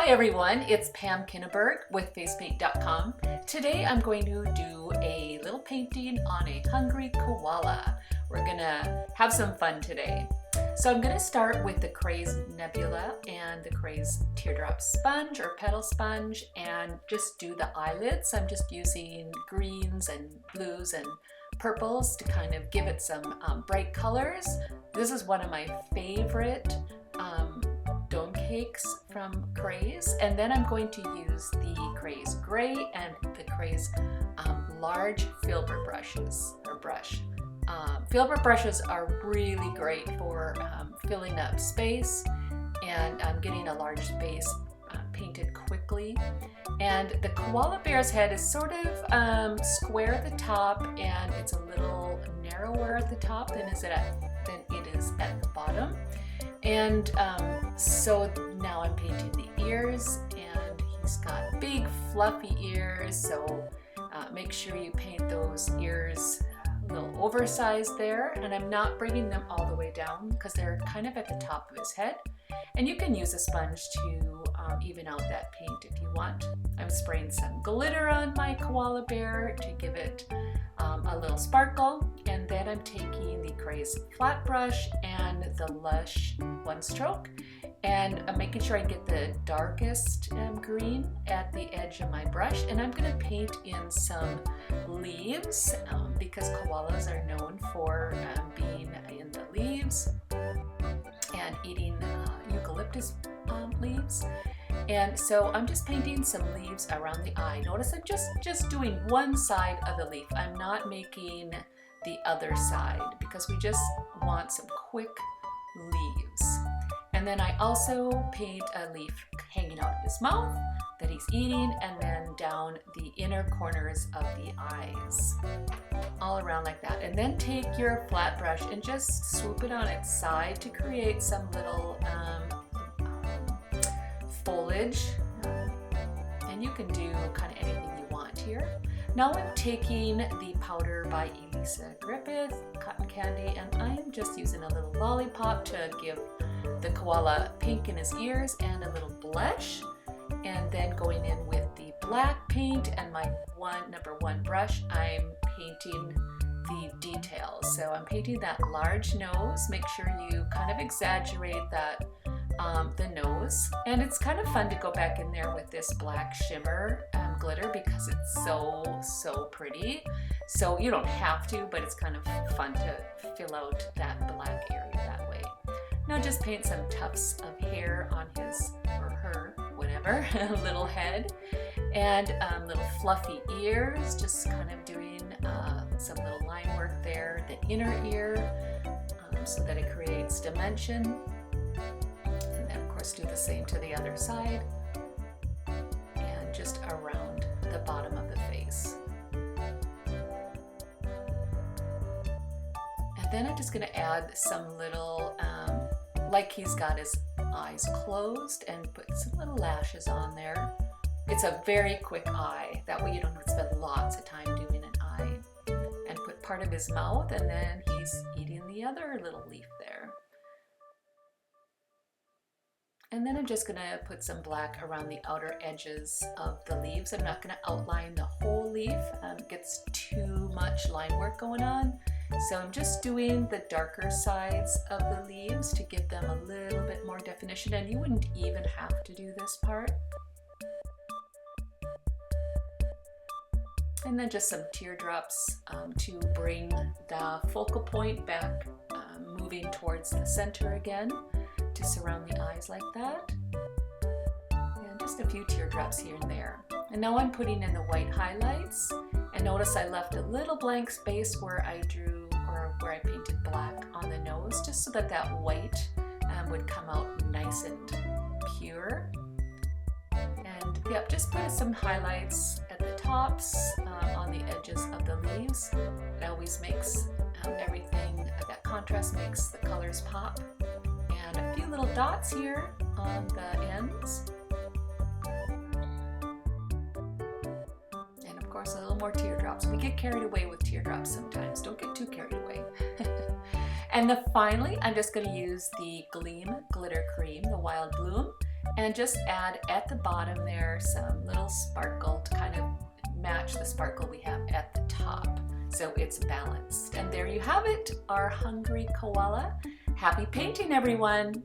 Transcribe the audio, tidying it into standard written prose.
Hi everyone, it's Pam Kinneberg with facepaint.com. Today I'm going to do a little painting on a hungry koala. We're gonna have some fun today. So I'm gonna start with the Craze Nebula and the Craze Teardrop Sponge or Petal Sponge and just do the eyelids. I'm just using greens and blues and purples to kind of give it some bright colors. This is one of my favorite dome cakes from Craze, and then I'm going to use the Craze Gray and the Craze large filbert brushes or brush. Filbert brushes are really great for filling up space and getting a large space painted quickly. And the koala bear's head is sort of square at the top, and it's a little narrower at the top than it is at the bottom. And so now I'm painting the ears, and he's got big fluffy ears, so make sure you paint those ears a little oversized there, and I'm not bringing them all the way down because they're kind of at the top of his head. And you can use a sponge to even out that paint if you want. I'm spraying some glitter on my koala bear to give it a little sparkle, and then I'm taking the Craze flat brush and the Lush one stroke, and I'm making sure I get the darkest green at the edge of my brush, and I'm going to paint in some leaves because koalas are known for being in the leaves and eating eucalyptus leaves. And so I'm just painting some leaves around the eye. Notice I'm just doing one side of the leaf. I'm not making the other side because we just want some quick leaves. And then I also paint a leaf hanging out of his mouth that he's eating, and then down the inner corners of the eyes, all around like that. And then take your flat brush and just swoop it on its side to create some little foliage, and you can do kind of anything you want here. Now I'm taking the powder by Elisa Griffith, Cotton Candy, and I'm just using a little lollipop to give the koala pink in his ears and a little blush, and then going in with the black paint and my number one brush, I'm painting the details. So I'm painting that large nose. Make sure you kind of exaggerate that the nose, and it's kind of fun to go back in there with this black shimmer glitter because it's so pretty. So you don't have to, but it's kind of fun to fill out that black area that way. Now just paint some tufts of hair on his or her, whatever, little head, and little fluffy ears, just kind of doing some little line work there, the inner ear, so that it creates dimension. Do the same to the other side, and just around the bottom of the face. And then I'm just going to add some little, like he's got his eyes closed, and put some little lashes on there. It's a very quick eye, that way you don't have to spend lots of time doing an eye. And put part of his mouth, and then he's eating the other little leaf there. And then I'm just going to put some black around the outer edges of the leaves. I'm not going to outline the whole leaf. It gets too much line work going on. So I'm just doing the darker sides of the leaves to give them a little bit more definition. And you wouldn't even have to do this part. And then just some teardrops to bring the focal point back, moving towards the center again, to surround the eyes like that, and just a few teardrops here and there. And now I'm putting in the white highlights, and notice I left a little blank space where I drew, or where I painted black on the nose, just so that that white would come out nice and pure. And yep, just put some highlights at the tops, on the edges of the leaves. It always makes everything, that contrast makes the colors pop. And a few little dots here on the ends. And of course a little more teardrops. We get carried away with teardrops sometimes. Don't get too carried away. And finally, I'm just going to use the Gleam Glitter Cream, the Wild Bloom, and just add at the bottom there some little sparkle to kind of match the sparkle we have at the top, so it's balanced. And there you have it, our hungry koala. Happy painting, everyone!